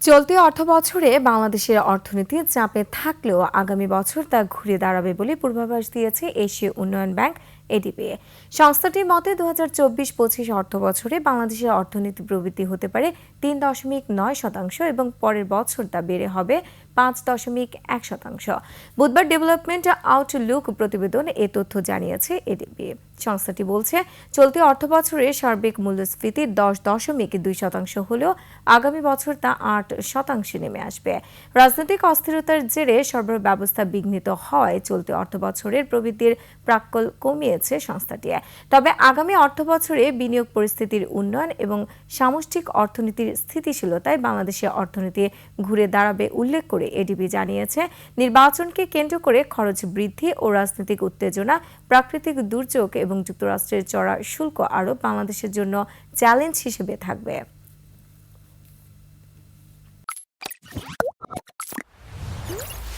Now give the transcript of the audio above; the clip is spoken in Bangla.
চলতি অর্থবছরে বাংলাদেশের অর্থনীতি চাপে থাকলেও আগামী বছর তা ঘুরে দাঁড়াবে বলে পূর্বাভাস দিয়েছে এশীয় উন্নয়ন ব্যাংক এডিবি। সংস্থাটির মতে 2024-25 অর্থবছরে বাংলাদেশের অর্থনীতি প্রবৃদ্ধি হতে পারে 3.9% এবং পরের বছর তা বেড়ে হবে 5.1%। বুধবার ডেভেলপমেন্ট আউটলুক প্রতিবেদন এ তথ্য জানিয়েছে এডিবি। সংস্থাটি বলছে, চলতি অর্থবছরে সার্বিক মূল্যস্ফীতি 10.2% হলেও আগামী বছর তা 8% নেমে আসবে। রাজনৈতিক অস্থিরতার জেরে সরবরাহ ব্যবস্থা বিঘ্নিত হওয়ায় চলতি অর্থবছরের প্রবৃদ্ধির প্রাক্কল কমিয়েছে সংস্থাটি। তবে আগামী অর্থবছরে বিনিয়োগ পরিস্থিতির উন্নয়ন এবং সামষ্টিক অর্থনীতির স্থিতিশীলতায় বাংলাদেশের অর্থনীতি ঘুরে দাঁড়াবে উল্লেখ করে এডিবি জানিয়েছে, নির্বাচনকে কেন্দ্র করে খরচ বৃদ্ধি ও রাজনৈতিক উত্তেজনা, প্রাকৃতিক দুর্যোগ এবং যুক্তরাষ্ট্রের চড়া শুল্ক আরোপ বাংলাদেশের জন্য চ্যালেঞ্জ হিসেবে থাকবে।